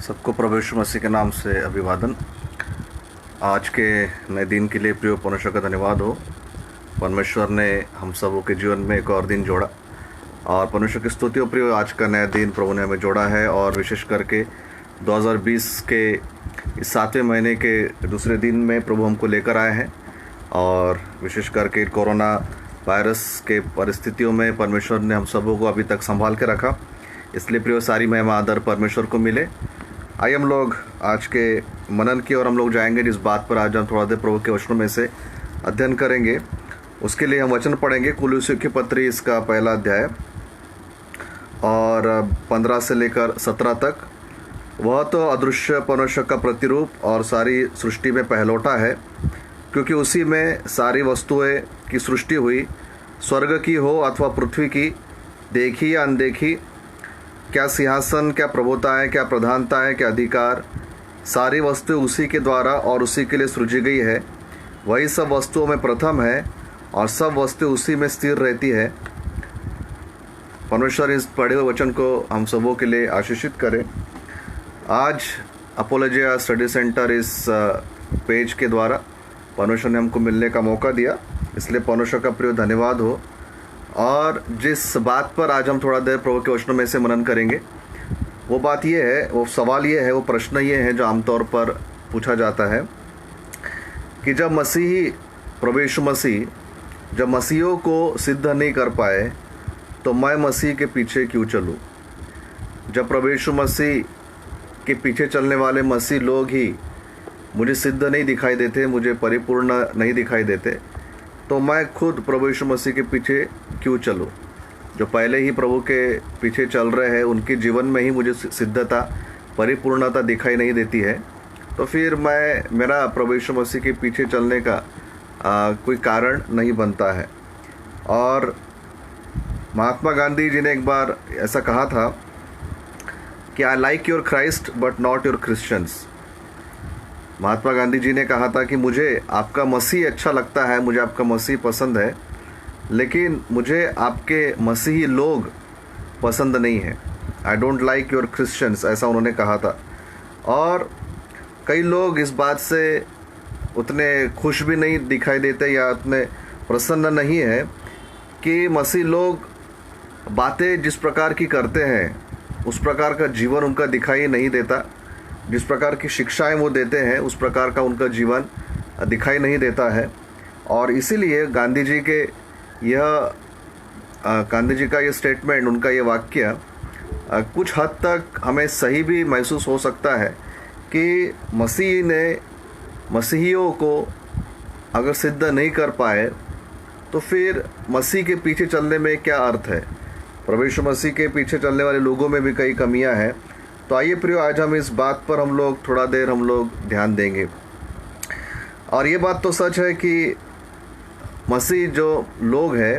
सबको प्रभु यीशु मसीह के नाम से अभिवादन। आज के नए दिन के लिए प्रिय परमेश्वर का धन्यवाद हो। परमेश्वर ने हम सबों के जीवन में एक और दिन जोड़ा और परमेश्वर की स्तुति हो प्रिय। आज का नया दिन प्रभु ने हमें जोड़ा है और विशेष करके 2020 के इस 7वें महीने के दूसरे दिन में प्रभु हमको लेकर आए हैं और विशेष करके कोरोना वायरस के परिस्थितियों में परमेश्वर ने हम सबों को अभी तक संभाल के रखा। इसलिए प्रिय सारी महिमा आदर परमेश्वर को मिले। आइए हम लोग आज के मनन की ओर हम लोग जाएंगे, जिस बात पर आज हम थोड़ा देर प्रभु के वचनों में से अध्ययन करेंगे। उसके लिए हम वचन पढ़ेंगे कुलुस्सियों की पत्री, इसका पहला अध्याय और 15 से लेकर 17 तक। वह तो अदृश्य परमेश्वर का प्रतिरूप और सारी सृष्टि में पहलौठा है, क्योंकि उसी में सारी वस्तुएं की सृष्टि हुई, स्वर्ग की हो अथवा पृथ्वी की, देखी या अनदेखी, क्या सिंहासन, क्या प्रभुताएं, क्या प्रधानताएं, क्या अधिकार, सारी वस्तुएं उसी के द्वारा और उसी के लिए सृजी गई है। वही सब वस्तुओं में प्रथम है और सब वस्तुएं उसी में स्थिर रहती है। परमेश्वर इस पढ़े हुए वचन को हम सबों के लिए आशीषित करें। आज अपोलोजिया स्टडी सेंटर इस पेज के द्वारा परमेश्वर ने हमको मिलने का मौका दिया, इसलिए परमेश्वर का प्रिय धन्यवाद हो। और जिस बात पर आज हम थोड़ा देर प्रभु के वचनों में से मनन करेंगे, वो बात ये है, वो सवाल ये है, वो प्रश्न ये है जो आमतौर पर पूछा जाता है कि जब मसीही प्रभु यीशु मसीह जब मसीहों को सिद्ध नहीं कर पाए तो मैं मसीह के पीछे क्यों चलूँ? जब प्रभु यीशु मसीह के पीछे चलने वाले मसीह लोग ही मुझे सिद्ध नहीं दिखाई देते, मुझे परिपूर्ण नहीं दिखाई देते, तो मैं खुद प्रभु यीशु मसीह के पीछे क्यों चलूँ? जो पहले ही प्रभु के पीछे चल रहे हैं उनके जीवन में ही मुझे सिद्धता, परिपूर्णता दिखाई नहीं देती है, तो फिर मेरा प्रभु यीशु मसीह के पीछे चलने का कोई कारण नहीं बनता है। और महात्मा गांधी जी ने एक बार ऐसा कहा था कि I like your Christ but not your Christians. Mahatma Gandhi ji ने कहा था कि मुझे आपका मसीह अच्छा लगता है, मुझे आपका मसीह पसंद है, लेकिन मुझे आपके मसीही लोग पसंद नहीं है। I don't like your Christians, ऐसा उन्होंने कहा था। और कई लोग इस बात से उतने खुश भी नहीं दिखाई देते या उतने प्रसन्न नहीं है कि मसीह लोग बातें जिस प्रकार की करते हैं उस प्रकार का जीवन उनका दिखाई नहीं देता, जिस प्रकार की शिक्षाएं वो देते हैं उस प्रकार का उनका जीवन दिखाई नहीं देता है। और इसीलिए गांधी जी का ये स्टेटमेंट, उनका ये वाक्य कुछ हद तक हमें सही भी महसूस हो सकता है कि मसीह ने मसीहियों को अगर सिद्ध नहीं कर पाए तो फिर मसीह के पीछे चलने में क्या अर्थ है? प्रभु यीशु मसीह के पीछे चलने वाले लोगों में भी कई कमियां हैं। तो आइए प्रियो, आज हम इस बात पर हम लोग थोड़ा देर ध्यान देंगे। और ये बात तो सच है कि मसीह जो लोग हैं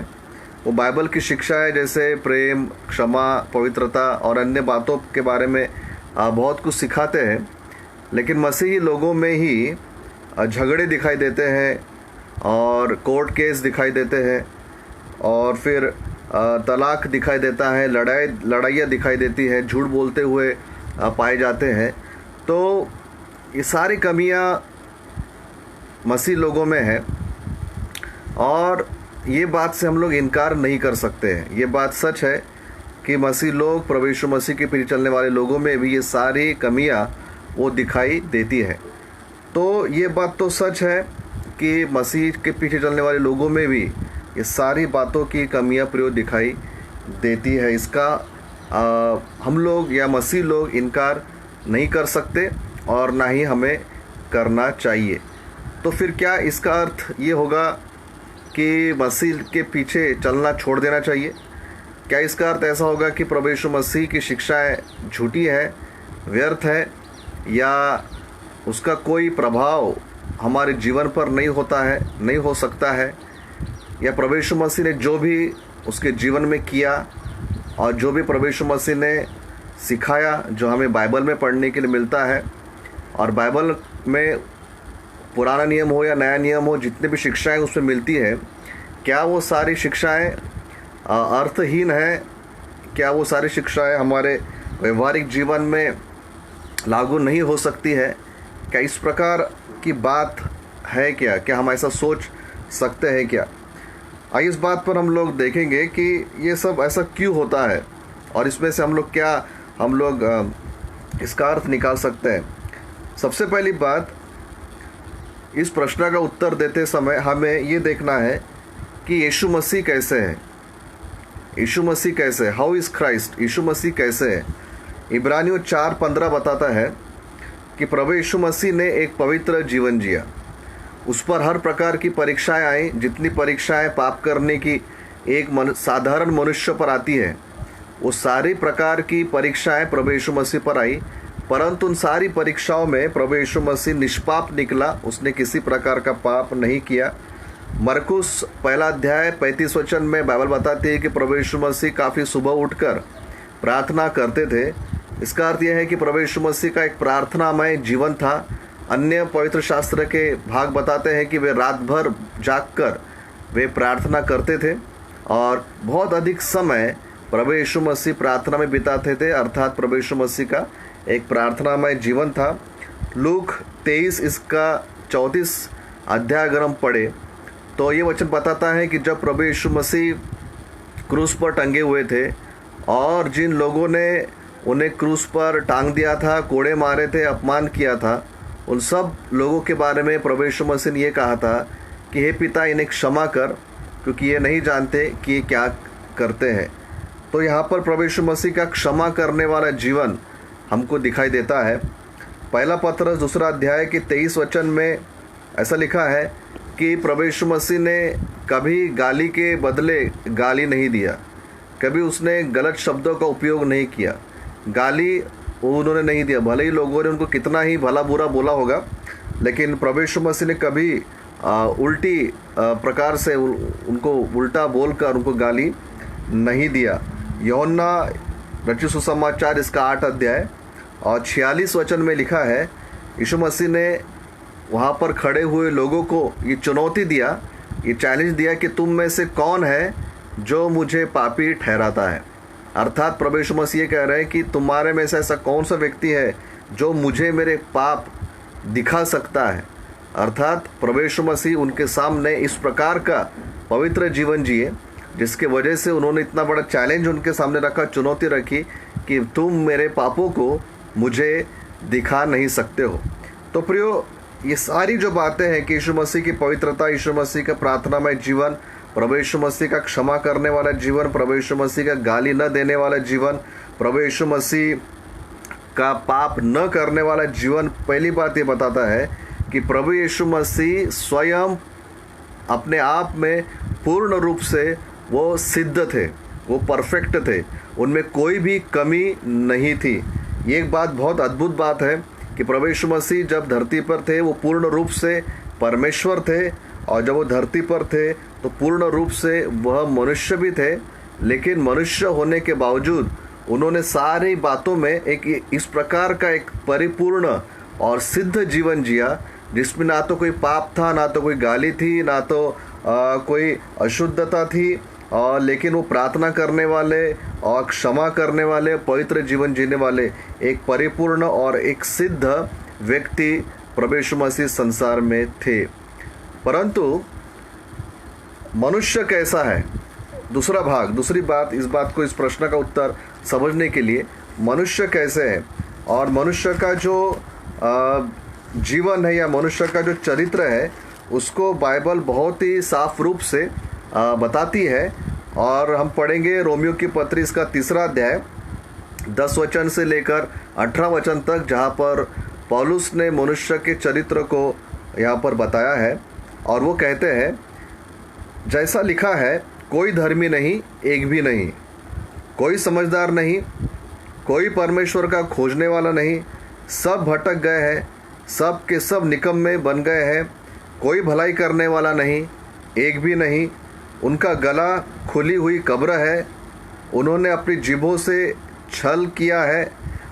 वो बाइबल की शिक्षा है, जैसे प्रेम, क्षमा, पवित्रता और अन्य बातों के बारे में बहुत कुछ सिखाते हैं, लेकिन मसीही लोगों में ही झगड़े दिखाई देते हैं और कोर्ट केस दिखाई देते हैं और फिर तलाक दिखाई देता है, लड़ाइयाँ दिखाई देती है, झूठ बोलते हुए पाए जाते हैं। तो ये सारी कमियां मसीह लोगों में है और ये बात से हम लोग इनकार नहीं कर सकते हैं। ये बात सच है कि मसीह लोग, प्रभु यीशु मसीह के पीछे चलने वाले लोगों में भी ये सारी कमियां वो दिखाई देती है। तो ये बात तो सच है कि मसीह के पीछे चलने वाले लोगों में भी ये सारी बातों की कमियां प्रयोग दिखाई देती है। इसका हम लोग या मसीह लोग इनकार नहीं कर सकते और ना ही हमें करना चाहिए। तो फिर क्या इसका अर्थ ये होगा कि मसीह के पीछे चलना छोड़ देना चाहिए? क्या इसका अर्थ ऐसा होगा कि प्रभु यीशु मसीह की शिक्षाएं झूठी है, व्यर्थ है, या उसका कोई प्रभाव हमारे जीवन पर नहीं होता है, नहीं हो सकता है? या प्रभु यीशु मसीह ने जो भी उसके जीवन में किया और जो भी प्रभु यीशु मसीह ने सिखाया, जो हमें बाइबल में पढ़ने के लिए मिलता है, और बाइबल में पुराना नियम हो या नया नियम हो, जितने भी शिक्षाएं उसमें मिलती है, क्या वो सारी शिक्षाएं अर्थहीन हैं? क्या वो सारी शिक्षाएं हमारे व्यवहारिक जीवन में लागू नहीं हो सकती है? क्या इस प्रकार की बात है क्या हम ऐसा सोच सकते हैं क्या? आइए इस बात पर हम लोग देखेंगे कि ये सब ऐसा क्यों होता है और इसमें से हम लोग इसका अर्थ निकाल सकते हैं। सबसे पहली बात, इस प्रश्न का उत्तर देते समय हमें ये देखना है कि यीशु मसीह कैसे है। यीशु मसीह कैसे है? How is Christ? यीशु मसीह कैसे है? इब्रानियों 4:15 बताता है कि प्रभु यीशु मसीह ने एक पवित्र जीवन जिया। उस पर हर प्रकार की परीक्षाएं आई, जितनी परीक्षाएं पाप करने की एक साधारण मनुष्य पर आती है, वो सारी प्रकार की परीक्षाएं प्रभु यीशु मसीह पर आई। परंतु उन सारी परीक्षाओं में प्रभु यीशु मसीह निष्पाप निकला। उसने किसी प्रकार का पाप नहीं किया। मरकुस 1:35 में बाइबल बताती है कि प्रभु यीशु मसीह काफ़ी सुबह उठकर प्रार्थना करते थे। इसका अर्थ यह है कि प्रभु यीशु मसीह का एक प्रार्थनामय जीवन था। अन्य पवित्र शास्त्र के भाग बताते हैं कि वे रात भर जागकर वे प्रार्थना करते थे और बहुत अधिक समय प्रभु यीशु मसीह प्रार्थना में बिताते थे, अर्थात प्रभु यीशु मसीह का एक प्रार्थनामय जीवन था। लूक 23 इसका 34 अध्याय अगर हम पढ़े तो ये वचन बताता है कि जब प्रभु यीशु मसीह क्रूस पर टंगे हुए थे और जिन लोगों ने उन्हें क्रूस पर टांग दिया था, कोड़े मारे थे, अपमान किया था, उन सब लोगों के बारे में प्रभु यीशु मसीह ने ये कहा था कि हे पिता, इन्हें क्षमा कर, क्योंकि ये नहीं जानते कि ये क्या करते हैं। तो यहाँ पर प्रभु यीशु मसीह का क्षमा करने वाला जीवन हमको दिखाई देता है। पहला पत्रस 2 अध्याय के 23 वचन में ऐसा लिखा है कि प्रभु यीशु मसीह ने कभी गाली के बदले गाली नहीं दिया, कभी उसने गलत शब्दों का उपयोग नहीं किया। गाली उन्होंने नहीं दिया, भले ही लोगों ने उनको कितना ही भला बुरा बोला होगा, लेकिन प्रभु यीशु मसीह ने कभी उल्टी प्रकार से उनको उल्टा बोलकर उनको गाली नहीं दिया। यूहन्ना रचित सुसमाचार इसका 8 अध्याय और 46 वचन में लिखा है, यीशु मसीह ने वहाँ पर खड़े हुए लोगों को ये चुनौती दिया, ये चैलेंज दिया कि तुम में से कौन है जो मुझे पापी ठहराता है। अर्थात प्रभु यीशु मसीह ये कह रहे हैं कि तुम्हारे में से ऐसा कौन सा व्यक्ति है जो मुझे मेरे पाप दिखा सकता है। अर्थात प्रभु यीशु मसीह उनके सामने इस प्रकार का पवित्र जीवन जिए जिसके वजह से उन्होंने इतना बड़ा चैलेंज उनके सामने रखा, चुनौती रखी कि तुम मेरे पापों को मुझे दिखा नहीं सकते हो। तो प्रियो, ये सारी जो बातें हैं कि यीशु मसीह की पवित्रता, यीशु मसीह का प्रार्थनामय जीवन, प्रभु यीशु मसीह का क्षमा करने वाला जीवन, प्रभु यीशु मसीह का गाली न देने वाला जीवन, प्रभु यीशु मसीह का पाप न करने वाला जीवन, पहली बात ये बताता है कि प्रभु यीशु मसीह स्वयं अपने आप में पूर्ण रूप से वो सिद्ध थे, वो परफेक्ट थे, उनमें कोई भी कमी नहीं थी। ये एक बात बहुत अद्भुत बात है कि प्रभु यीशु मसीह जब धरती पर थे वो पूर्ण रूप से परमेश्वर थे, और जब वो धरती पर थे तो पूर्ण रूप से वह मनुष्य भी थे। लेकिन मनुष्य होने के बावजूद उन्होंने सारी बातों में एक इस प्रकार का एक परिपूर्ण और सिद्ध जीवन जिया जिसमें ना तो कोई पाप था, ना तो कोई गाली थी, ना तो कोई अशुद्धता थी, और लेकिन वो प्रार्थना करने वाले और क्षमा करने वाले, पवित्र जीवन जीने वाले एक परिपूर्ण और एक सिद्ध व्यक्ति प्रभु यीशु मसीह संसार में थे। परंतु मनुष्य कैसा है? दूसरा भाग, दूसरी बात, इस बात को, इस प्रश्न का उत्तर समझने के लिए मनुष्य कैसे है और मनुष्य का जो जीवन है या मनुष्य का जो चरित्र है उसको बाइबल बहुत ही साफ रूप से बताती है। और हम पढ़ेंगे रोमियो की पत्री इसका 3 अध्याय 10 वचन से लेकर 18 वचन तक, जहाँ पर पौलुस ने मनुष्य के चरित्र को यहाँ पर बताया है। और वो कहते हैं, जैसा लिखा है, कोई धर्मी नहीं, एक भी नहीं, कोई समझदार नहीं, कोई परमेश्वर का खोजने वाला नहीं, सब भटक गए हैं, सब के सब निकम्मे बन गए हैं, कोई भलाई करने वाला नहीं, एक भी नहीं। उनका गला खुली हुई कब्र है, उन्होंने अपनी जीभों से छल किया है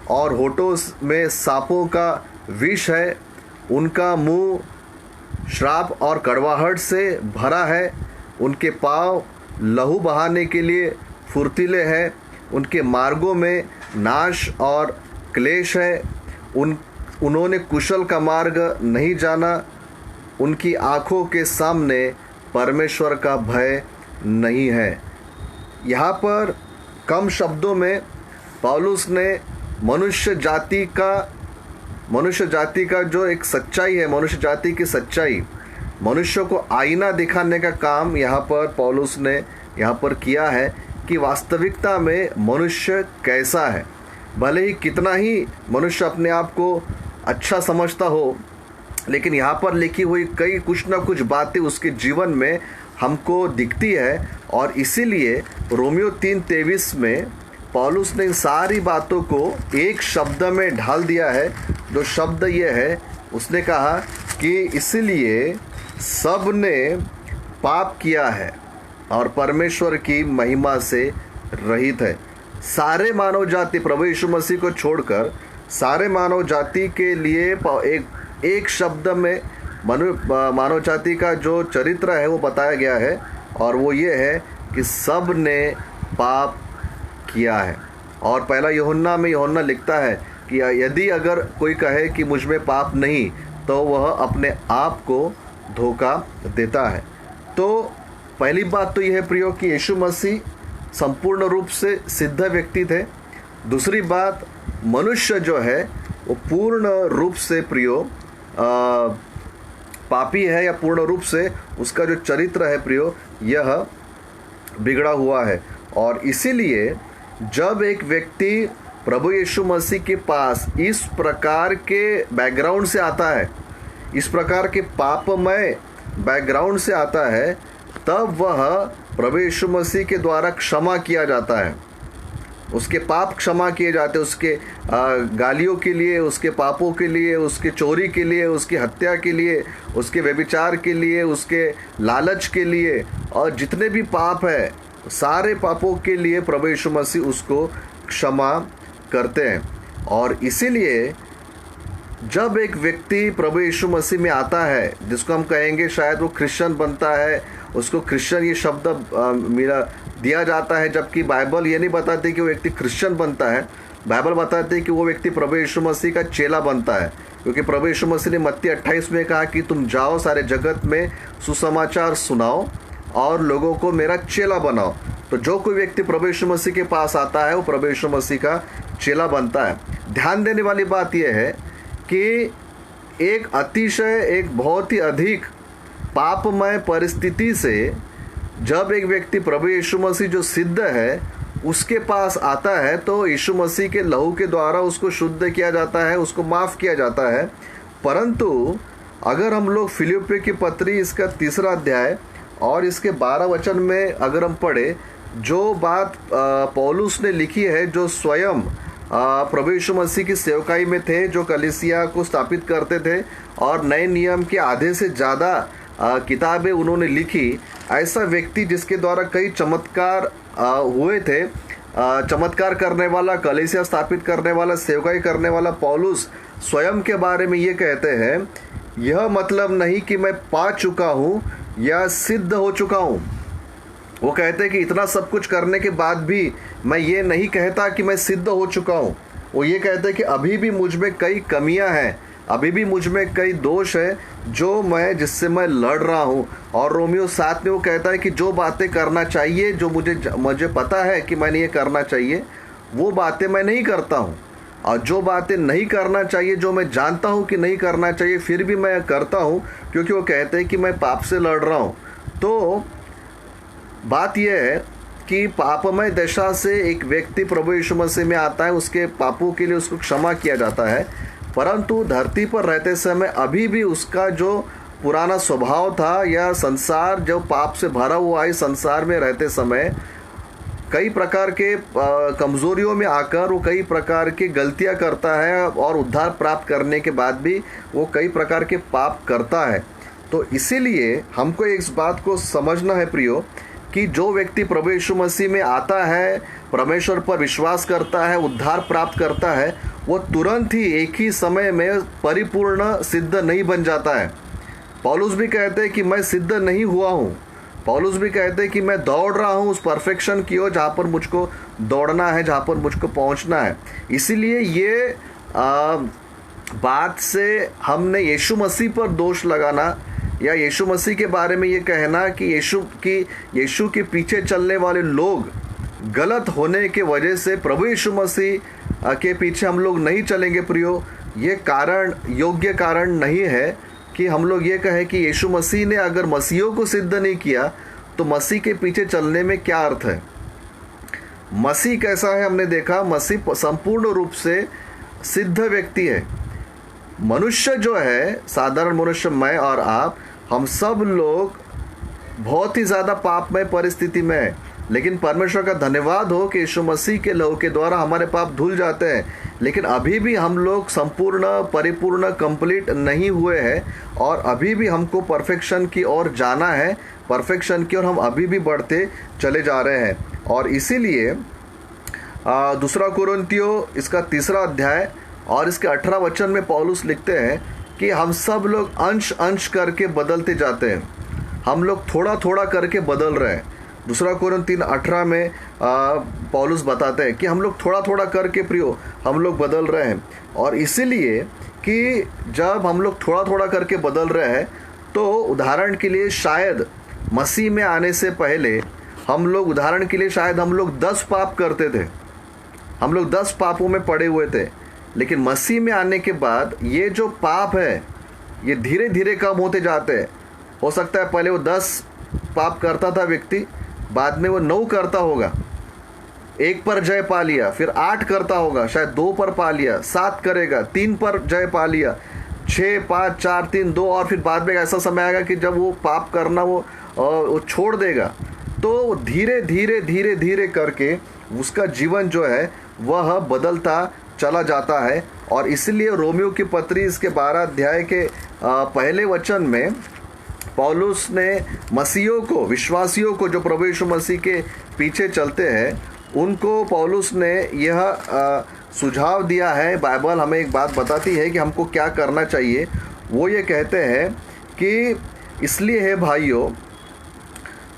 और होठों में सांपों का विष है। उनका मुंह श्राप और कड़वाहट से भरा है, उनके पाँव लहू बहाने के लिए फुर्तीले हैं, उनके मार्गों में नाश और क्लेश है, उन्होंने कुशल का मार्ग नहीं जाना, उनकी आँखों के सामने परमेश्वर का भय नहीं है। यहाँ पर कम शब्दों में पौलुस ने मनुष्य जाति का जो एक सच्चाई है, मनुष्य जाति की सच्चाई, मनुष्य को आईना दिखाने का काम यहाँ पर पौलुस ने यहाँ पर किया है कि वास्तविकता में मनुष्य कैसा है। भले ही कितना ही मनुष्य अपने आप को अच्छा समझता हो, लेकिन यहाँ पर लिखी हुई कई कुछ ना कुछ बातें उसके जीवन में हमको दिखती है। और इसीलिए रोमियो 3:23 में पौलुस ने इन सारी बातों को एक शब्द में ढाल दिया है। जो शब्द ये है, उसने कहा कि इसलिए सब ने पाप किया है और परमेश्वर की महिमा से रहित है। सारे मानव जाति, प्रभु यीशु मसीह को छोड़कर सारे मानव जाति के लिए एक शब्द में मानव जाति का जो चरित्र है वो बताया गया है, और वो ये है कि सब ने पाप किया है। और पहला यूहन्ना में यूहन्ना लिखता है कि यदि अगर कोई कहे कि मुझ में पाप नहीं, तो वह अपने आप को धोखा देता है। तो पहली बात तो यह है प्रियो कि यीशु मसीह संपूर्ण रूप से सिद्ध व्यक्ति थे। दूसरी बात, मनुष्य जो है वो पूर्ण रूप से प्रियो पापी है, या पूर्ण रूप से उसका जो चरित्र है प्रियो यह बिगड़ा हुआ है। और इसीलिए जब एक व्यक्ति प्रभु यीशु मसीह के पास इस प्रकार के बैकग्राउंड से आता है, इस प्रकार के पापमय बैकग्राउंड से आता है, तब वह प्रभु यीशु मसीह के द्वारा क्षमा किया जाता है। उसके पाप क्षमा किए जाते हैं, उसके गालियों के लिए, उसके पापों के लिए, उसके चोरी के लिए, उसकी हत्या के लिए, उसके व्यभिचार के लिए, उसके लालच के लिए, और जितने भी पाप है सारे पापों के लिए प्रभु यीशु मसीह उसको क्षमा करते हैं। और इसीलिए जब एक व्यक्ति प्रभु यीशु मसीह में आता है, जिसको हम कहेंगे शायद वो क्रिश्चियन बनता है, उसको क्रिश्चियन ये शब्द मेरा दिया जाता है, जबकि बाइबल ये नहीं बताती कि वो व्यक्ति क्रिश्चियन बनता है। बाइबल बताती है कि वो व्यक्ति प्रभु यीशु मसीह का चेला बनता है, क्योंकि प्रभु यीशु मसीह ने मत्ती 28 में कहा कि तुम जाओ सारे जगत में सुसमाचार सुनाओ और लोगों को मेरा चेला बनाओ। तो जो कोई व्यक्ति प्रभु यीशु मसीह के पास आता है वो प्रभु यीशु मसीह का चेला बनता है। ध्यान देने वाली बात यह है कि एक बहुत ही अधिक पापमय परिस्थिति से जब एक व्यक्ति प्रभु यीशु मसीह जो सिद्ध है उसके पास आता है, तो यीशु मसीह के लहू के द्वारा उसको शुद्ध किया जाता है, उसको माफ़ किया जाता है। परंतु अगर हम लोग फिलिप्पियों की पत्री इसका 3 अध्याय और इसके 12 वचन में अगर हम पढ़े, जो बात पौलुस ने लिखी है, जो स्वयं प्रभु यीशु मसीह की सेवकाई में थे, जो कलीसिया को स्थापित करते थे और नए नियम के आधे से ज़्यादा किताबें उन्होंने लिखी, ऐसा व्यक्ति जिसके द्वारा कई चमत्कार हुए थे, चमत्कार करने वाला, कलीसिया स्थापित करने वाला, सेवकाई करने वाला पौलुस स्वयं के बारे में ये कहते हैं, यह मतलब नहीं कि मैं पा चुका हूँ या सिद्ध हो चुका हूँ। वो कहते हैं कि इतना सब कुछ करने के बाद भी मैं ये नहीं कहता कि मैं सिद्ध हो चुका हूँ। वो ये कहते हैं कि अभी भी मुझ में कई कमियां हैं, अभी भी मुझ में कई दोष है जिससे मैं लड़ रहा हूँ। और रोमियो 7 में वो कहता है कि जो बातें करना चाहिए, जो मुझे पता है कि मैंने ये करना चाहिए, वो बातें मैं नहीं करता हूँ, और जो बातें नहीं करना चाहिए, जो मैं जानता हूँ कि नहीं करना चाहिए, फिर भी मैं करता हूँ, क्योंकि वो कहते हैं कि मैं पाप से लड़ रहा हूँ। तो बात यह है कि पापमय दशा से एक व्यक्ति प्रभु यीशु मसीह में आता है, उसके पापों के लिए उसको क्षमा किया जाता है, परंतु धरती पर रहते समय अभी भी उसका जो पुराना स्वभाव था, या संसार जो पाप से भरा हुआ है, संसार में रहते समय कई प्रकार के कमज़ोरियों में आकर वो कई प्रकार की गलतियां करता है, और उद्धार प्राप्त करने के बाद भी वो कई प्रकार के पाप करता है। तो इसीलिए हमको इस बात को समझना है प्रियो, कि जो व्यक्ति प्रभु यीशु मसीह में आता है, परमेश्वर पर विश्वास करता है, उद्धार प्राप्त करता है, वो तुरंत ही एक ही समय में परिपूर्ण सिद्ध नहीं बन जाता है। पौलुस भी कहते हैं कि मैं सिद्ध नहीं हुआ हूँ। पौलुस भी कहते हैं कि मैं दौड़ रहा हूँ उस परफेक्शन की ओर जहाँ पर मुझको दौड़ना है, जहाँ पर मुझको पहुँचना है। इसीलिए ये बात से हमने यीशु मसीह पर दोष लगाना या यीशु मसीह के बारे में ये कहना कि यीशु के पीछे चलने वाले लोग गलत होने के वजह से प्रभु यीशु मसीह के पीछे हम लोग नहीं चलेंगे प्रियो, ये योग्य कारण नहीं है कि हम लोग ये कहें कि यीशु मसीह ने अगर मसीहों को सिद्ध नहीं किया तो मसीह के पीछे चलने में क्या अर्थ है। मसीह कैसा है हमने देखा, मसीह संपूर्ण रूप से सिद्ध व्यक्ति है। मनुष्य जो है, साधारण मनुष्य, मैं और आप, हम सब लोग बहुत ही ज़्यादा पापमय परिस्थिति में है, लेकिन परमेश्वर का धन्यवाद हो कि यीशु मसीह के लहू के द्वारा हमारे पाप धुल जाते हैं। लेकिन अभी भी हम लोग संपूर्ण, परिपूर्ण, कंप्लीट नहीं हुए हैं और अभी भी हमको परफेक्शन की ओर जाना है, परफेक्शन की ओर हम अभी भी बढ़ते चले जा रहे हैं। और इसीलिए दूसरा कोरिन्थियों इसका 3 अध्याय और इसके 18 वचन में पौलुस लिखते हैं कि हम सब लोग अंश अंश करके बदलते जाते हैं, हम लोग थोड़ा थोड़ा करके बदल रहे हैं। दूसरा कोरिन्थियों 3:18 में पौलुस बताते हैं कि हम लोग थोड़ा थोड़ा करके प्रियो हम लोग बदल रहे हैं। और इसीलिए कि जब हम लोग थोड़ा थोड़ा करके बदल रहे हैं तो उदाहरण के लिए शायद मसीह में आने से पहले हम लोग, उदाहरण के लिए शायद हम लोग 10 पाप करते थे, हम लोग 10 पापों में पड़े हुए थे। लेकिन मसीह में आने के बाद ये जो पाप है ये धीरे धीरे कम होते जाते हैं। हो सकता है पहले वो 10 पाप करता था व्यक्ति, बाद में वो 9 करता होगा, 1 पर जय पा लिया, फिर 8 करता होगा, शायद 2 पर पा लिया, 7 करेगा, 3 पर जय पा लिया, 6, 5, 4, 3, 2, और फिर बाद में ऐसा समय आएगा कि जब वो पाप करना वो छोड़ देगा। तो धीरे धीरे धीरे धीरे करके उसका जीवन जो है वह बदलता चला जाता है। और इसलिए रोमियो की पत्री इसके 12 अध्याय के पहले वचन में पौलुस ने मसीहों को, विश्वासियों को जो प्रभु यीशु मसीह के पीछे चलते हैं, उनको पौलुस ने यह सुझाव दिया है। बाइबल हमें एक बात बताती है कि हमको क्या करना चाहिए। वो ये कहते हैं कि इसलिए है भाइयों,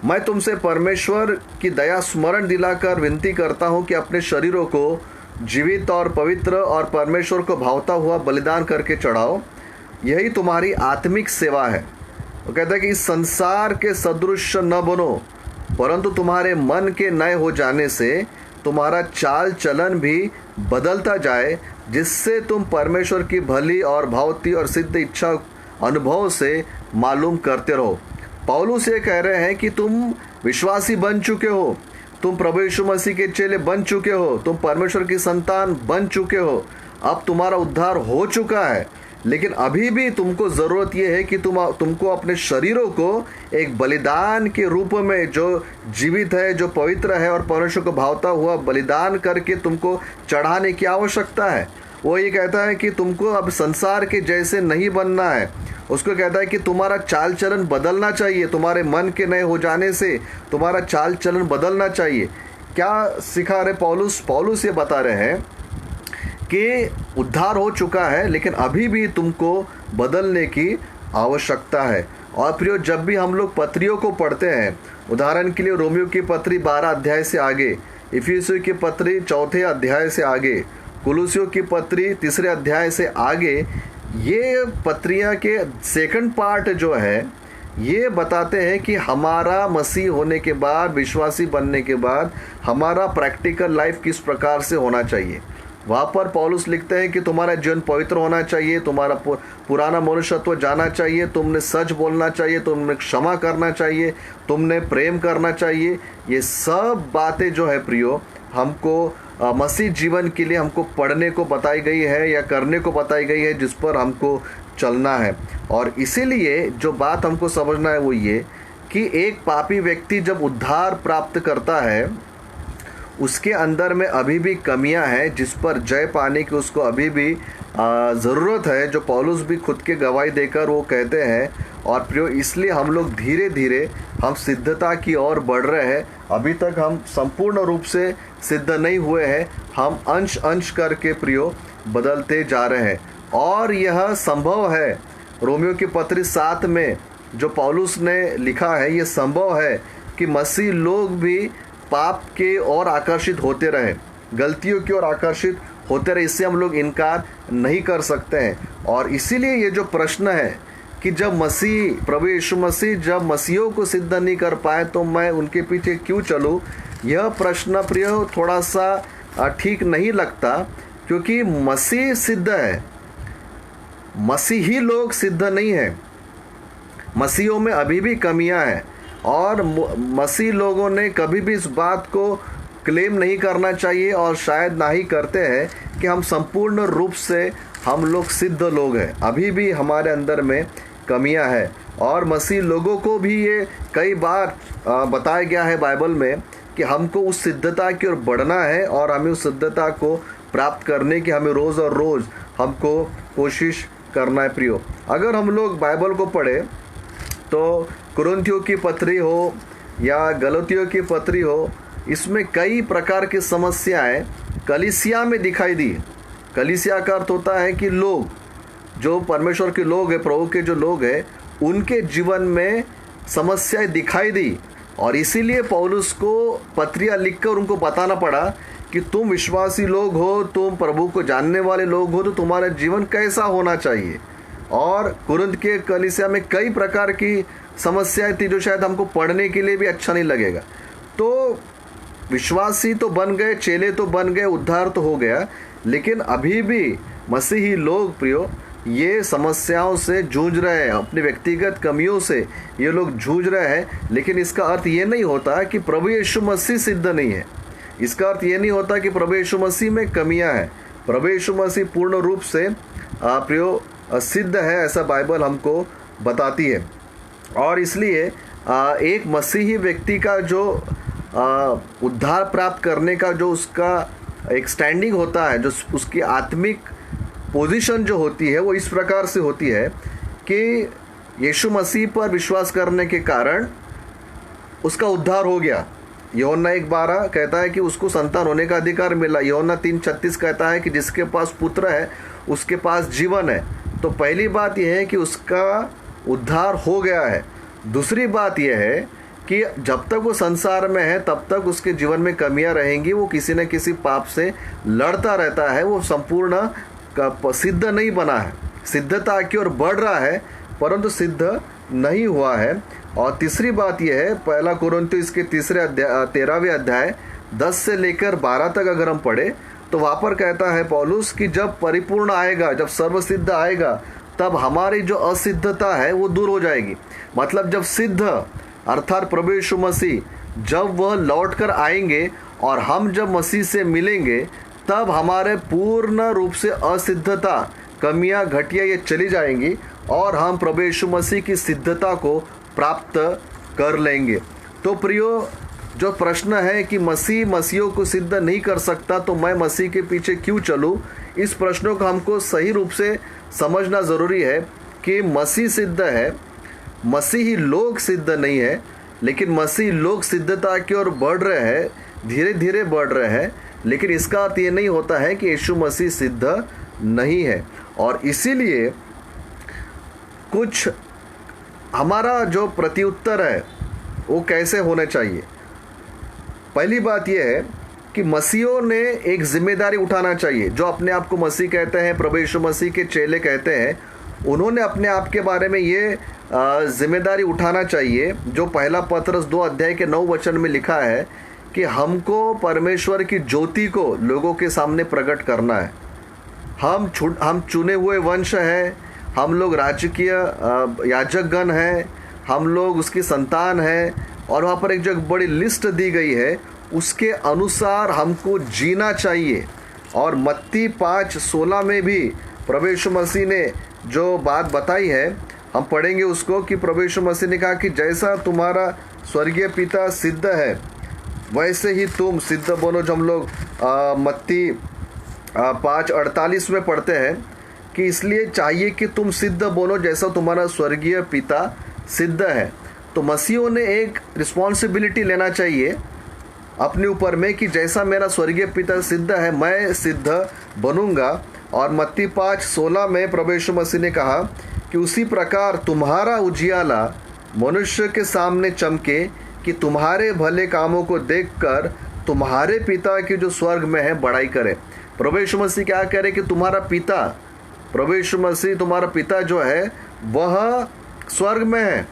मैं तुमसे परमेश्वर की दया स्मरण दिलाकर विनती करता हूँ कि अपने शरीरों को जीवित और पवित्र और परमेश्वर को भावता हुआ बलिदान करके चढ़ाओ, यही तुम्हारी आत्मिक सेवा है। वो कहता है कि इस संसार के सदृश न बनो, परंतु तुम्हारे मन के नए हो जाने से तुम्हारा चाल चलन भी बदलता जाए, जिससे तुम परमेश्वर की भली और भावती और सिद्ध इच्छा अनुभव से मालूम करते रहो। पौलुस ये कह रहे हैं कि तुम विश्वासी बन चुके हो, तुम प्रभु यीशु मसीह के चेले बन चुके हो, तुम परमेश्वर की संतान बन चुके हो, अब तुम्हारा उद्धार हो चुका है। लेकिन अभी भी तुमको ज़रूरत ये है कि तुमको अपने शरीरों को एक बलिदान के रूप में, जो जीवित है, जो पवित्र है और परमेश्वर को भावता हुआ बलिदान करके तुमको चढ़ाने की आवश्यकता है। वो ये कहता है कि तुमको अब संसार के जैसे नहीं बनना है। उसको कहता है कि तुम्हारा चाल चलन बदलना चाहिए, तुम्हारे मन के नए हो जाने से तुम्हारा चाल चलन बदलना चाहिए। क्या सिखा रहे पौलुस? पौलुस ये बता रहे हैं कि उद्धार हो चुका है, लेकिन अभी भी तुमको बदलने की आवश्यकता है। और प्रियो, जब भी हम लोग पत्रियों को पढ़ते हैं, उदाहरण के लिए रोमियो की पत्री 12 अध्याय से आगे, इफिसियों की पत्री 4 अध्याय से आगे, कुलुसियों की पत्री 3 अध्याय से आगे, ये पत्रियाँ के सेकंड पार्ट जो है ये बताते हैं कि हमारा मसीह होने के बाद, विश्वासी बनने के बाद हमारा प्रैक्टिकल लाइफ किस प्रकार से होना चाहिए। वहाँ पर पौलुस लिखते हैं कि तुम्हारा जीवन पवित्र होना चाहिए, तुम्हारा पुराना मनुष्यत्व जाना चाहिए, तुमने सच बोलना चाहिए, तुमने क्षमा करना चाहिए, तुमने प्रेम करना चाहिए। ये सब बातें जो है प्रियो, हमको मसीह जीवन के लिए हमको पढ़ने को बताई गई है या करने को बताई गई है, जिस पर हमको चलना है। और इसीलिए जो बात हमको समझना है वो ये कि एक पापी व्यक्ति जब उद्धार प्राप्त करता है, उसके अंदर में अभी भी कमियां हैं, जिस पर जय पाने की उसको अभी भी ज़रूरत है, जो पौलुस भी खुद के गवाही देकर वो कहते हैं। और प्रियो, इसलिए हम लोग धीरे धीरे हम सिद्धता की ओर बढ़ रहे हैं। अभी तक हम संपूर्ण रूप से सिद्ध नहीं हुए हैं, हम अंश अंश करके प्रियो बदलते जा रहे हैं। और यह संभव है, रोमियो की पत्री 7 में जो पौलुस ने लिखा है, ये संभव है कि मसीह लोग भी पाप के ओर आकर्षित होते रहे, गलतियों की ओर आकर्षित होते रहे, इससे हम लोग इनकार नहीं कर सकते हैं। और इसीलिए ये जो प्रश्न है कि जब प्रभु यीशु मसीह जब मसीहों को सिद्ध नहीं कर पाए तो मैं उनके पीछे क्यों चलूं, यह प्रश्न प्रिय थोड़ा सा ठीक नहीं लगता, क्योंकि मसीह सिद्ध है, मसीही लोग सिद्ध नहीं है। मसीहों में अभी भी कमियां हैं और मसीह लोगों ने कभी भी इस बात को क्लेम नहीं करना चाहिए और शायद ना ही करते हैं कि हम संपूर्ण रूप से हम लोग सिद्ध लोग हैं। अभी भी हमारे अंदर में कमियां हैं और मसीह लोगों को भी ये कई बार बताया गया है बाइबल में कि हमको उस सिद्धता की ओर बढ़ना है और हमें उस सिद्धता को प्राप्त करने की हमें रोज़ और रोज़ हमको कोशिश करना है। प्रियो, अगर हम लोग बाइबल को पढ़े तो कुरिन्थियों की पत्री हो या गलातियों की पत्री हो, इसमें कई प्रकार की समस्याएं कलीसिया में दिखाई दी। कलीसिया का अर्थ होता है कि लोग जो परमेश्वर के लोग हैं, प्रभु के जो लोग हैं, उनके जीवन में समस्याएं दिखाई दी और इसीलिए पौलुस को पत्रियां लिखकर उनको बताना पड़ा कि तुम विश्वासी लोग हो, तुम प्रभु को जानने वाले लोग हो, तो तुम्हारा जीवन कैसा होना चाहिए। और कुरिन्थ के कलीसिया में कई प्रकार की समस्याएं थी जो शायद हमको पढ़ने के लिए भी अच्छा नहीं लगेगा। तो विश्वासी तो बन गए, चेले तो बन गए, उद्धार तो हो गया, लेकिन अभी भी मसीही लोग प्रियो ये समस्याओं से जूझ रहे हैं, अपनी व्यक्तिगत कमियों से ये लोग जूझ रहे हैं। लेकिन इसका अर्थ ये नहीं होता कि प्रभु यीशु मसीह सिद्ध नहीं है। इसका अर्थ ये नहीं होता कि प्रभु यीशु मसीह में कमियां हैं। प्रभु यीशु मसीह पूर्ण रूप से प्रियो सिद्ध है, ऐसा बाइबल हमको बताती है। और इसलिए एक मसीही व्यक्ति का जो उद्धार प्राप्त करने का जो उसका एक स्टैंडिंग होता है, जो उसकी आत्मिक पोजीशन जो होती है, वो इस प्रकार से होती है कि यीशु मसीह पर विश्वास करने के कारण उसका उद्धार हो गया। यूहन्ना 1:12 कहता है कि उसको संतान होने का अधिकार मिला। यूहन्ना 3:36 कहता है कि जिसके पास पुत्र है उसके पास जीवन है। तो पहली बात यह है कि उसका उद्धार हो गया है। दूसरी बात यह है कि जब तक वो संसार में है तब तक उसके जीवन में कमियां रहेंगी, वो किसी न किसी पाप से लड़ता रहता है, वो संपूर्ण सिद्ध नहीं बना है, सिद्धता की ओर बढ़ रहा है परंतु सिद्ध नहीं हुआ है। और तीसरी बात यह है, पहला कुरिन्थियों इसके 13वें अध्याय 10 से लेकर 12 तक अगर हम पढ़े तो वहाँ पर कहता है पौलुस कि जब परिपूर्ण आएगा, जब सर्वसिद्ध आएगा, तब हमारी जो असिद्धता है वो दूर हो जाएगी। मतलब जब सिद्ध अर्थात प्रभु यीशु मसीह जब वह लौट कर आएंगे और हम जब मसीह से मिलेंगे, तब हमारे पूर्ण रूप से असिद्धता, कमियां, घटिया ये चली जाएंगी और हम प्रभु यीशु मसीह की सिद्धता को प्राप्त कर लेंगे। तो प्रियो, जो प्रश्न है कि मसीहों को सिद्ध नहीं कर सकता तो मैं मसीह के पीछे क्यों चलूं, इस प्रश्नों को हमको सही रूप से समझना ज़रूरी है कि मसीह सिद्ध है, मसीही लोग सिद्ध नहीं है। लेकिन मसीह लोग सिद्धता की ओर बढ़ रहे हैं, धीरे धीरे बढ़ रहे हैं, लेकिन इसका अर्थ ये नहीं होता है कि यीशु मसीह सिद्ध नहीं है। और इसीलिए कुछ हमारा जो प्रत्युत्तर है वो कैसे होना चाहिए। पहली बात यह है कि मसीहों ने एक जिम्मेदारी उठाना चाहिए। जो अपने आप को मसीह कहते हैं, प्रभु यीशु मसीह के चेले कहते हैं, उन्होंने अपने आप के बारे में ये जिम्मेदारी उठाना चाहिए जो पहला पत्रस 2 अध्याय के 9 वचन में लिखा है कि हमको परमेश्वर की ज्योति को लोगों के सामने प्रकट करना है। हम चुने हुए वंश हैं, हम लोग राजकीय याजकगण हैं, हम लोग उसकी संतान हैं और वहाँ पर एक जो बड़ी लिस्ट दी गई है उसके अनुसार हमको जीना चाहिए। और मत्ती 5:16 में भी प्रभु यीशु मसीह ने जो बात बताई है, हम पढ़ेंगे उसको कि प्रभु यीशु मसीह ने कहा कि जैसा तुम्हारा स्वर्गीय पिता सिद्ध है वैसे ही तुम सिद्ध बनो। जब हम लोग मत्ती 5:48 में पढ़ते हैं कि इसलिए चाहिए कि तुम सिद्ध बनो जैसा तुम्हारा स्वर्गीय पिता सिद्ध है। तो मसीहों ने एक रिस्पॉन्सिबिलिटी लेना चाहिए अपने ऊपर में कि जैसा मेरा स्वर्गीय पिता सिद्ध है मैं सिद्ध बनूंगा। और मत्ती 5:16 में प्रभु यीशु मसीह ने कहा कि उसी प्रकार तुम्हारा उजियाला मनुष्य के सामने चमके कि तुम्हारे भले कामों को देखकर तुम्हारे पिता की जो स्वर्ग में है बड़ाई करे। प्रभु यीशु मसीह क्या कह रहे कि तुम्हारा पिता, प्रभु यीशु मसीह तुम्हारा पिता जो है वह स्वर्ग में है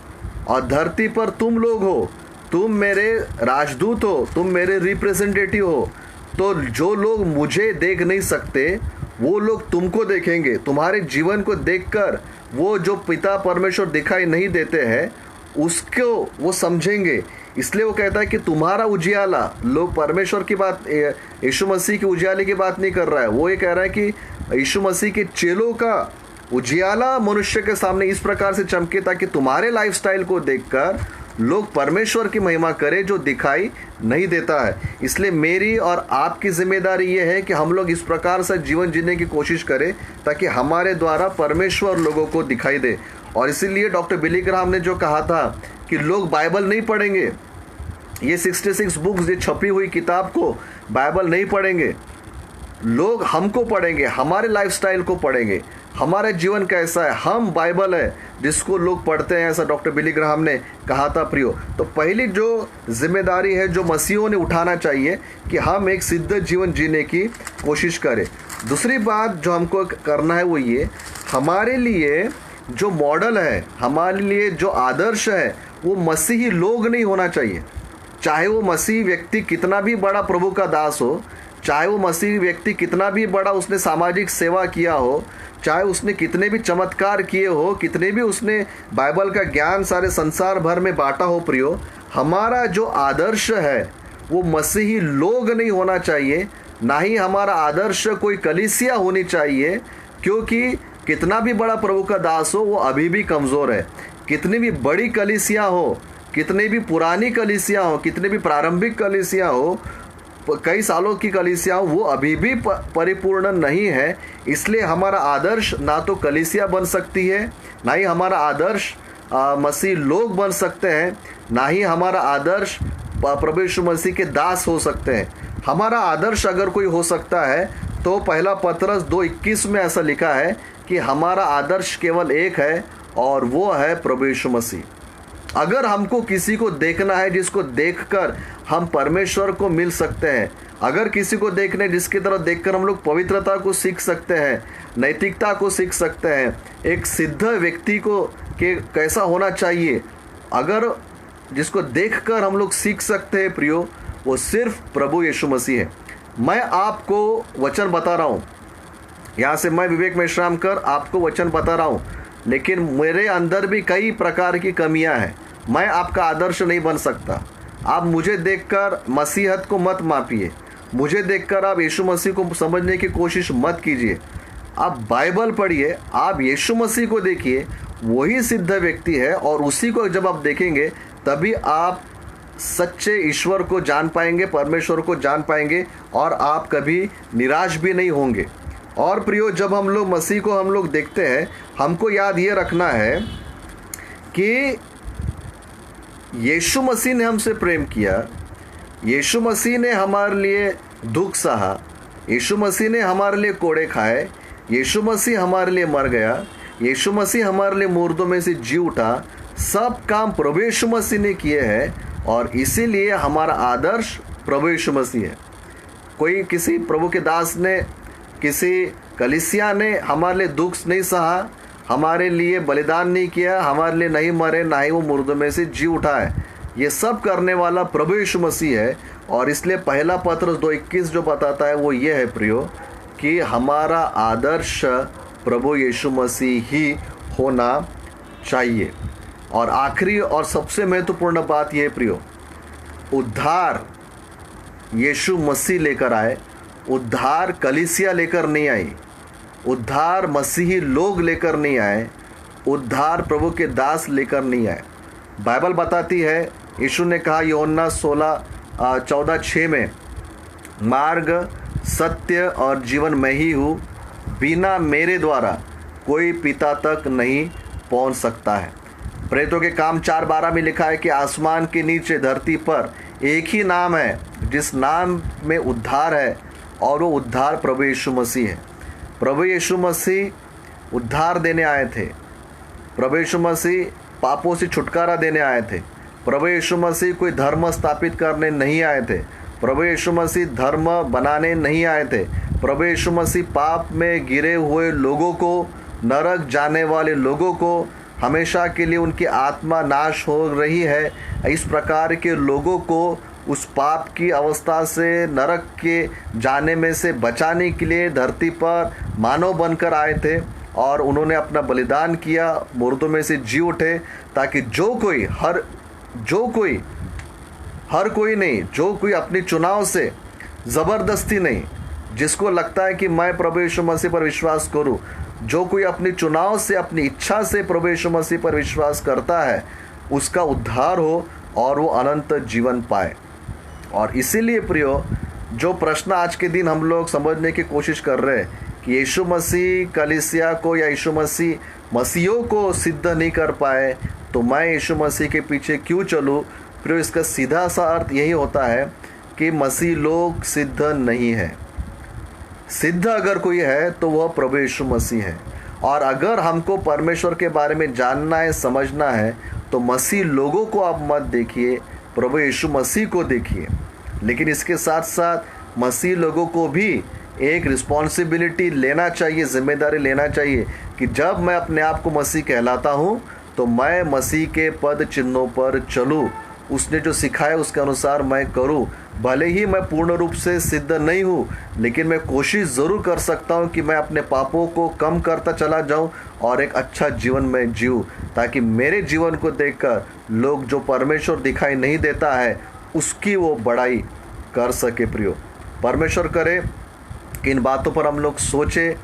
और धरती पर तुम लोग हो, तुम मेरे राजदूत हो, तुम मेरे रिप्रेजेंटेटिव हो। तो जो लोग मुझे देख नहीं सकते वो लोग तुमको देखेंगे, तुम्हारे जीवन को देखकर वो जो पिता परमेश्वर दिखाई नहीं देते हैं उसको वो समझेंगे। इसलिए वो कहता है कि तुम्हारा उजियाला, लोग परमेश्वर की बात, यीशु मसीह के उजियाले की बात नहीं कर रहा है, वो ये कह रहा है कि यीशु मसीह के चेलों का उजियाला मनुष्य के सामने इस प्रकार से चमके ताकि तुम्हारे लाइफस्टाइल को देखकर लोग परमेश्वर की महिमा करें जो दिखाई नहीं देता है। इसलिए मेरी और आपकी जिम्मेदारी ये है कि हम लोग इस प्रकार से जीवन जीने की कोशिश करें ताकि हमारे द्वारा परमेश्वर लोगों को दिखाई दे। और इसीलिए डॉक्टर बिली ग्राहम ने जो कहा था कि लोग बाइबल नहीं पढ़ेंगे, ये 66 बुक्स, ये छपी हुई किताब को बाइबल नहीं पढ़ेंगे, लोग हमको पढ़ेंगे, हमारे लाइफस्टाइल को पढ़ेंगे, हमारा जीवन कैसा है, हम बाइबल है जिसको लोग पढ़ते हैं, ऐसा डॉक्टर बिली ग्राहम ने कहा था प्रियो। तो पहली जो जिम्मेदारी है जो मसीहों ने उठाना चाहिए कि हम एक सिद्ध जीवन जीने की कोशिश करें। दूसरी बात जो हमको करना है वो ये, हमारे लिए जो मॉडल है, हमारे लिए जो आदर्श है वो मसीही लोग नहीं होना चाहिए। चाहे वो मसीही व्यक्ति कितना भी बड़ा प्रभु का दास हो, चाहे वो मसीही व्यक्ति कितना भी बड़ा उसने सामाजिक सेवा किया हो, चाहे उसने कितने भी चमत्कार किए हो, कितने भी उसने बाइबल का ज्ञान सारे संसार भर में बांटा हो प्रियो, हमारा जो आदर्श है वो मसीही लोग नहीं होना चाहिए, ना ही हमारा आदर्श कोई कलीसिया होनी चाहिए। क्योंकि कितना भी बड़ा प्रभु का दास हो वो अभी भी कमज़ोर है। कितनी भी बड़ी कलीसिया हो, कितनी भी पुरानी कलीसिया हो, कितनी भी प्रारंभिक कलीसिया हो, कई सालों की कलीसिया हो, वो अभी भी परिपूर्ण नहीं है। इसलिए हमारा आदर्श ना तो कलीसिया बन सकती है, ना ही हमारा आदर्श मसीह लोग बन सकते हैं, ना ही हमारा आदर्श प्रभु यीशु मसीह के दास हो सकते हैं। हमारा आदर्श अगर कोई हो सकता है तो पहला पतरस 2:21 में ऐसा लिखा है कि हमारा आदर्श केवल एक है और वो है प्रभु यीशु मसीह। अगर हमको किसी को देखना है जिसको देखकर हम परमेश्वर को मिल सकते हैं, अगर किसी को देखने जिसकी तरफ देखकर हम लोग पवित्रता को सीख सकते हैं, नैतिकता को सीख सकते हैं, एक सिद्ध व्यक्ति को के कैसा होना चाहिए, अगर जिसको देखकर हम लोग सीख सकते हैं प्रियो, वो सिर्फ प्रभु यीशु मसीह है। मैं आपको वचन बता रहा हूँ, यहाँ से मैं विवेक मेश्राम कर आपको वचन बता रहा हूँ, लेकिन मेरे अंदर भी कई प्रकार की कमियां हैं। मैं आपका आदर्श नहीं बन सकता। आप मुझे देखकर मसीहत को मत मापिए, मुझे देखकर आप यीशु मसीह को समझने की कोशिश मत कीजिए। आप बाइबल पढ़िए, आप यीशु मसीह को देखिए, वही सिद्ध व्यक्ति है और उसी को जब आप देखेंगे तभी आप सच्चे ईश्वर को जान पाएंगे, परमेश्वर को जान पाएंगे और आप कभी निराश भी नहीं होंगे। और प्रियो, जब हम लोग मसीह को हम लोग देखते हैं, हमको याद ये रखना है कि यीशु मसीह ने हमसे प्रेम किया, यीशु मसीह ने हमारे लिए दुख सहा, यीशु मसीह ने हमारे लिए कोड़े खाए, यीशु मसीह हमारे लिए मर गया, यीशु मसीह हमारे लिए मुर्दों में से जी उठा। सब काम प्रभु यीशु मसीह ने किए हैं और इसीलिए हमारा आदर्श प्रभु यीशु मसीह है। कोई किसी प्रभु के दास ने, किसी कलीसिया ने हमारे लिए दुख नहीं सहा, हमारे लिए बलिदान नहीं किया, हमारे लिए नहीं मरे, ना ही वो मुर्दों में से जी उठा है। ये सब करने वाला प्रभु यीशु मसीह है। और इसलिए पहला पत्रस 2:21 जो बताता है वो ये है प्रियो कि हमारा आदर्श प्रभु यीशु मसीह ही होना चाहिए। और आखिरी और सबसे महत्वपूर्ण बात ये प्रियो, उद्धार यीशु मसीह लेकर आए, उद्धार कलीसिया लेकर नहीं आई, उद्धार मसीही लोग लेकर नहीं आए, उद्धार प्रभु के दास लेकर नहीं आए। बाइबल बताती है, यीशु ने कहा यूहन्ना 14:6 में, मार्ग सत्य और जीवन मैं ही हूँ, बिना मेरे द्वारा कोई पिता तक नहीं पहुँच सकता है। प्रेरितों के काम 4:12 में लिखा है कि आसमान के नीचे धरती पर एक ही नाम है जिस नाम में उद्धार है और वो उद्धार प्रभु यीशु मसीह है। प्रभु यीशु मसीह उद्धार देने आए थे, प्रभु यीशु मसीह पापों से छुटकारा देने आए थे, प्रभु यीशु मसीह कोई धर्म स्थापित करने नहीं आए थे, प्रभु यीशु मसीह धर्म बनाने नहीं आए थे, प्रभु यीशु मसीह पाप में गिरे हुए लोगों को, नरक जाने वाले लोगों को, हमेशा के लिए उनकी आत्मा नाश हो रही है, इस प्रकार के लोगों को उस पाप की अवस्था से, नरक के जाने में से बचाने के लिए धरती पर मानव बनकर आए थे और उन्होंने अपना बलिदान किया, मुर्दों में से जी उठे, ताकि हर कोई नहीं, जो कोई अपने चुनाव से, ज़बरदस्ती नहीं, जिसको लगता है कि मैं प्रभु यीशु मसीह पर विश्वास करूं, जो कोई अपने चुनाव से, अपनी इच्छा से प्रभु यीशु मसीह पर विश्वास करता है, उसका उद्धार हो और वो अनंत जीवन पाए। और इसीलिए प्रियो, जो प्रश्न आज के दिन हम लोग समझने की कोशिश कर रहे हैं कि यीशु मसीह कलीसिया को या यीशु मसीह मसीहों को सिद्ध नहीं कर पाए, तो मैं यीशु मसीह के पीछे क्यों चलूँ? प्रियो, इसका सीधा सा अर्थ यही होता है कि मसीह लोग सिद्ध नहीं है। सिद्ध अगर कोई है तो वह प्रभु यीशु मसीह है। और अगर हमको परमेश्वर के बारे में जानना है, समझना है, तो मसीह लोगों को आप मत देखिए, प्रभु यीशु मसीह को देखिए। लेकिन इसके साथ साथ मसीह लोगों को भी एक रिस्पॉन्सिबिलिटी लेना चाहिए, जिम्मेदारी लेना चाहिए कि जब मैं अपने आप को मसीह कहलाता हूँ तो मैं मसीह के पद चिन्हों पर चलूँ, उसने जो सिखाया उसके अनुसार मैं करूँ। भले ही मैं पूर्ण रूप से सिद्ध नहीं हूँ, लेकिन मैं कोशिश ज़रूर कर सकता हूँ कि मैं अपने पापों को कम करता चला जाऊँ और एक अच्छा जीवन में जीऊँ, ताकि मेरे जीवन को देखकर लोग, जो परमेश्वर दिखाई नहीं देता है, उसकी वो बड़ाई कर सके। प्रियो, परमेश्वर करे कि इन बातों पर हम लोग सोचें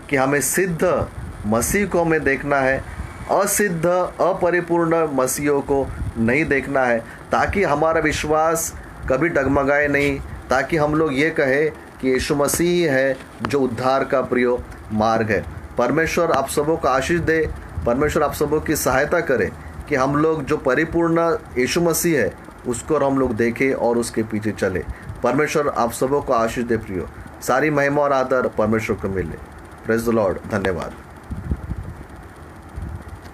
कि हमें सिद्ध मसीह को हमें देखना है, असिद्ध अपरिपूर्ण मसीहों को नहीं देखना है, ताकि हमारा विश्वास कभी डगमगाए नहीं, ताकि हम लोग ये कहें कि यीशु मसीह ही है जो उद्धार का प्रिय मार्ग है। परमेश्वर आप सबों को आशीष दे, परमेश्वर आप सबों की सहायता करे कि हम लोग जो परिपूर्ण यीशु मसीह है उसको हम लोग देखें और उसके पीछे चले। परमेश्वर आप सबों को आशीष दे प्रियो। सारी महिमा और आदर परमेश्वर को मिले। Praise the Lord. धन्यवाद।